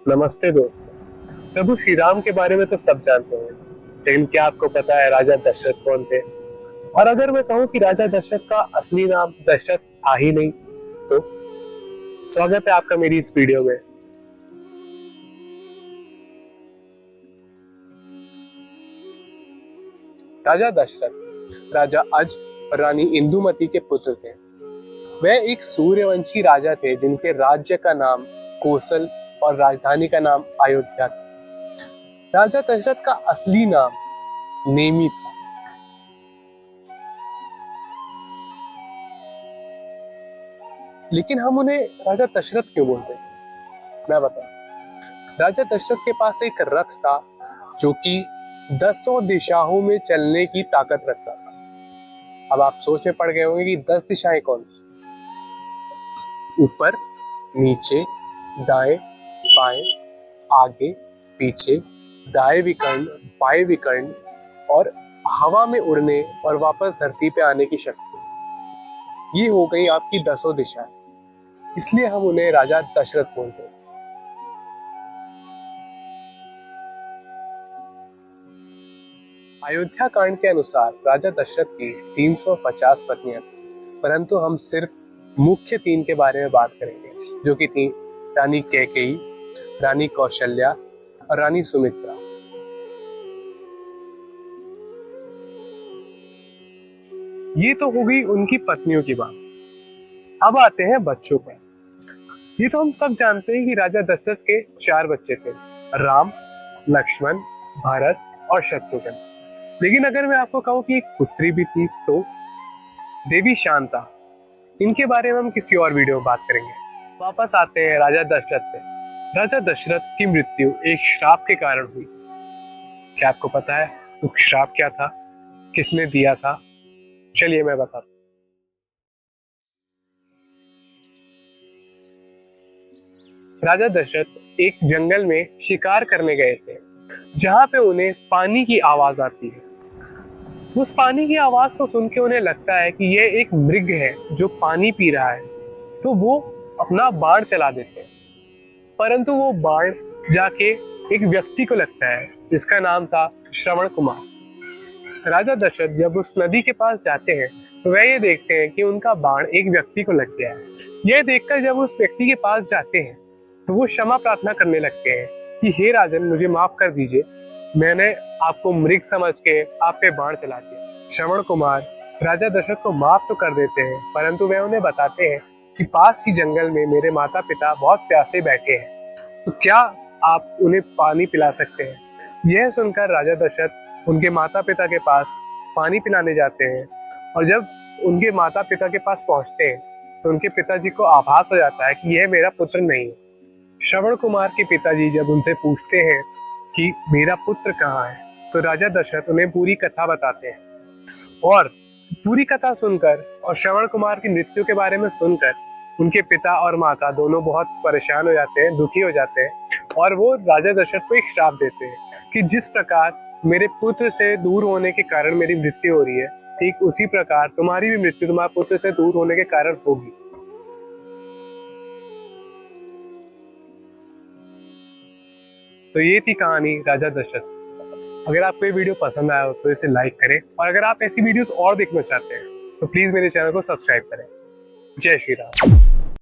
नमस्ते दोस्तों। प्रभु श्री राम के बारे में तो सब जानते हैं, लेकिन क्या आपको पता है राजा दशरथ कौन थे? और अगर मैं कहूँ कि राजा दशरथ का असली नाम दशरथ था ही नहीं, तो स्वागत है आपका मेरी इस वीडियो में। राजा दशरथ राजा अज और रानी इंदुमती के पुत्र थे। वह एक सूर्यवंशी राजा थे जिनके राज्य का नाम कोसल और राजधानी का नाम अयोध्या था। राजा दशरथ का असली नाम नेमि था। लेकिन हम उन्हें राजा दशरथ क्यों बोलते हैं, मैं बताऊं। राजा दशरथ के पास एक रथ था जो कि 10 दिशाओं में चलने की ताकत रखता था। अब आप सोच में पड़ गए होंगे कि 10 दिशाएं कौन सी? ऊपर, नीचे, दाएं, बाएं, आगे, पीछे, दाएं विकर्ण, बाएं विकर्ण और हवा में उड़ने और वापस धरती पे आने की शक्ति। ये हो गई आपकी 10 दिशाएं। इसलिए हम उन्हें राजा दशरथ बोलते हैं। अयोध्या कांड के अनुसार राजा दशरथ की 350 पत्नियां थी, परंतु हम सिर्फ मुख्य 3 के बारे में बात करेंगे, जो कि थी रानी कैकेयी, रानी कौशल्या और रानी सुमित्रा। ये तो हो गई उनकी पत्नियों की बात। अब आते हैं बच्चों पर। ये तो हम सब जानते हैं कि राजा दशरथ के 4 बच्चे थे, राम, लक्ष्मण, भरत और शत्रुघ्न। लेकिन अगर मैं आपको कहूं कि एक पुत्री भी थी, तो देवी शांता। इनके बारे में हम किसी और वीडियो में बात करेंगे। वापस आते हैं राजा दशरथ पे। राजा दशरथ की मृत्यु एक श्राप के कारण हुई। क्या आपको पता है वो श्राप क्या था, किसने दिया था? चलिए मैं बताता हूं। राजा दशरथ एक जंगल में शिकार करने गए थे, जहां पे उन्हें पानी की आवाज आती है। उस पानी की आवाज को सुन के उन्हें लगता है कि यह एक मृग है जो पानी पी रहा है, तो वो अपना बाण चला देते हैं। परंतु वो बाण जाके एक व्यक्ति को लगता है जिसका नाम था श्रवण कुमार। राजा दशरथ जब उस नदी के पास जाते हैं तो वह ये देखते हैं कि उनका बाण एक व्यक्ति को लग गया है। यह देखकर जब उस व्यक्ति के पास जाते हैं तो वो क्षमा प्रार्थना करने लगते हैं कि हे राजन, मुझे माफ कर दीजिए, मैंने आपको मृग समझ के आप पे बाण चला दिया। श्रवण कुमार राजा दशरथ को माफ तो कर देते हैं, परंतु वह उन्हें बताते हैं कि पास ही जंगल में मेरे माता पिता बहुत प्यासे बैठे हैं, तो क्या आप उन्हें पानी पिला सकते हैं? यह सुनकर राजा दशरथ उनके माता पिता के पास पानी पिलाने जाते हैं, और जब उनके माता पिता के पास पहुंचते हैं तो उनके पिताजी को आभास हो जाता है कि यह मेरा पुत्र नहीं है। श्रवण कुमार के पिताजी जब उनसे पूछते हैं कि मेरा पुत्र कहाँ है, तो राजा दशरथ उन्हें पूरी कथा बताते हैं। और पूरी कथा सुनकर और श्रवण कुमार की मृत्यु के बारे में सुनकर उनके पिता और माता दोनों बहुत परेशान हो जाते हैं, दुखी हो जाते हैं, और वो राजा दशरथ को एक श्राप देते हैं कि जिस प्रकार मेरे पुत्र से दूर होने के कारण मेरी मृत्यु हो रही है, ठीक उसी प्रकार तुम्हारी भी मृत्यु तुम्हारे पुत्र से दूर होने के कारण होगी। तो ये थी कहानी राजा दशरथ। अगर आपको ये वीडियो पसंद आया हो तो इसे लाइक करें, और अगर आप ऐसी वीडियोस और देखना चाहते हैं तो प्लीज मेरे चैनल को सब्सक्राइब करें। जय श्री राम।